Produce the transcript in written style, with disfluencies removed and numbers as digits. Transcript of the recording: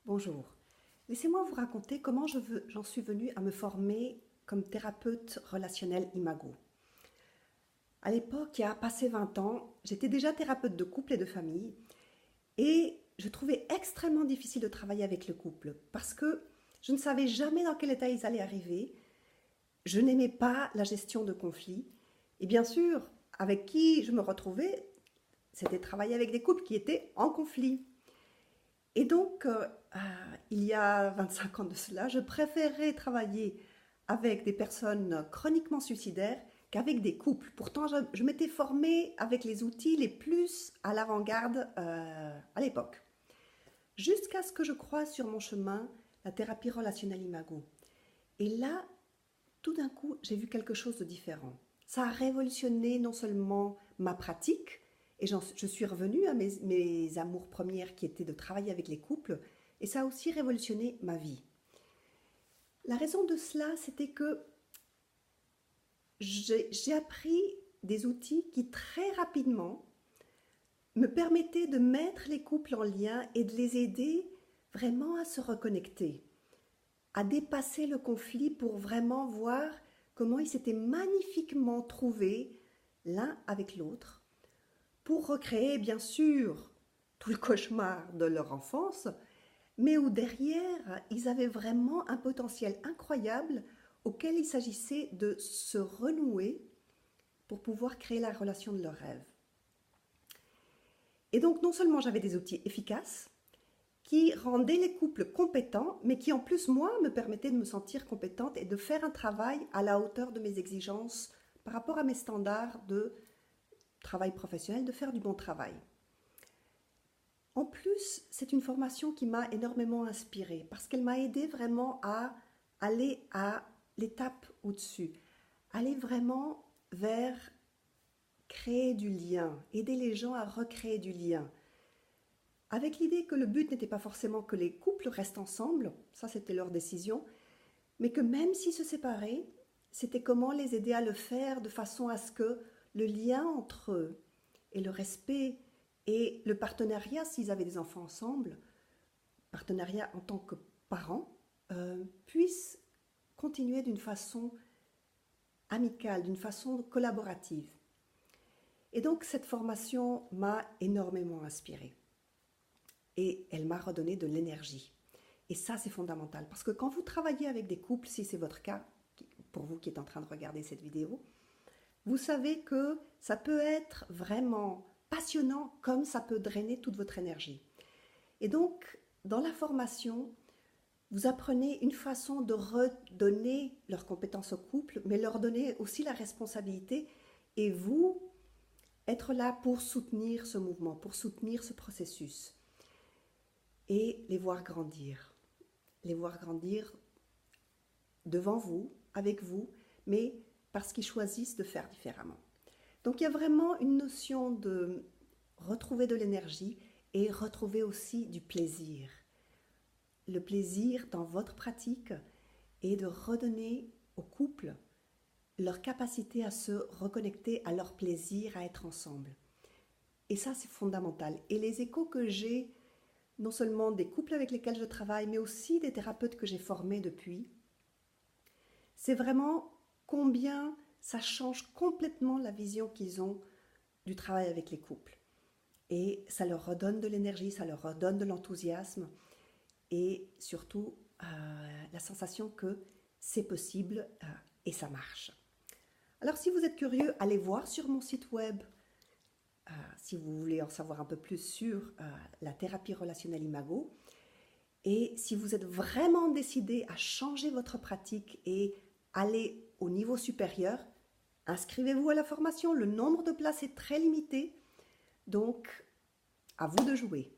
Bonjour. Laissez-moi vous raconter comment j'en suis venue à me former comme thérapeute relationnelle Imago. À l'époque, il y a passé 20 ans, j'étais déjà thérapeute de couple et de famille et je trouvais extrêmement difficile de travailler avec le couple parce que je ne savais jamais dans quel état ils allaient arriver. Je n'aimais pas la gestion de conflits et bien sûr, avec qui je me retrouvais, c'était travailler avec des couples qui étaient en conflit. Et donc, il y a 25 ans de cela, je préférais travailler avec des personnes chroniquement suicidaires qu'avec des couples. Pourtant, je m'étais formée avec les outils les plus à l'avant-garde à l'époque. Jusqu'à ce que je croise sur mon chemin la thérapie relationnelle Imago. Et là, tout d'un coup, j'ai vu quelque chose de différent. Ça a révolutionné non seulement ma pratique, et je suis revenue à mes amours premières qui étaient de travailler avec les couples, et ça a aussi révolutionné ma vie. La raison de cela, c'était que j'ai appris des outils qui très rapidement me permettaient de mettre les couples en lien et de les aider vraiment à se reconnecter, à dépasser le conflit pour vraiment voir comment ils s'étaient magnifiquement trouvés l'un avec l'autre pour recréer bien sûr tout le cauchemar de leur enfance, mais où derrière ils avaient vraiment un potentiel incroyable auquel il s'agissait de se renouer pour pouvoir créer la relation de leur rêve. Et donc non seulement j'avais des outils efficaces, qui rendaient les couples compétents, mais qui en plus, moi, me permettaient de me sentir compétente et de faire un travail à la hauteur de mes exigences par rapport à mes standards de travail professionnel, de faire du bon travail. En plus, c'est une formation qui m'a énormément inspirée parce qu'elle m'a aidée vraiment à aller à l'étape au-dessus, aller vraiment vers créer du lien, aider les gens à recréer du lien, avec l'idée que le but n'était pas forcément que les couples restent ensemble, ça c'était leur décision, mais que même s'ils se séparaient, c'était comment les aider à le faire de façon à ce que le lien entre eux et le respect et le partenariat, s'ils avaient des enfants ensemble, partenariat en tant que parents, puissent continuer d'une façon amicale, d'une façon collaborative. Et donc cette formation m'a énormément inspirée. Et elle m'a redonné de l'énergie. Et ça, c'est fondamental. Parce que quand vous travaillez avec des couples, si c'est votre cas, pour vous qui êtes en train de regarder cette vidéo, vous savez que ça peut être vraiment passionnant comme ça peut drainer toute votre énergie. Et donc, dans la formation, vous apprenez une façon de redonner leurs compétences au couple, mais leur donner aussi la responsabilité et vous être là pour soutenir ce mouvement, pour soutenir ce processus et les voir grandir. Les voir grandir devant vous, avec vous, mais parce qu'ils choisissent de faire différemment. Donc il y a vraiment une notion de retrouver de l'énergie et retrouver aussi du plaisir. Le plaisir dans votre pratique et de redonner au couple leur capacité à se reconnecter à leur plaisir à être ensemble. Et ça, c'est fondamental. Et les échos que j'ai, non seulement des couples avec lesquels je travaille, mais aussi des thérapeutes que j'ai formés depuis, c'est vraiment combien ça change complètement la vision qu'ils ont du travail avec les couples. Et ça leur redonne de l'énergie, ça leur redonne de l'enthousiasme et surtout la sensation que c'est possible et ça marche. Alors si vous êtes curieux, allez voir sur mon site web si vous voulez en savoir un peu plus sur la thérapie relationnelle Imago. Et si vous êtes vraiment décidé à changer votre pratique et aller au niveau supérieur, inscrivez-vous à la formation. Le nombre de places est très limité, donc à vous de jouer.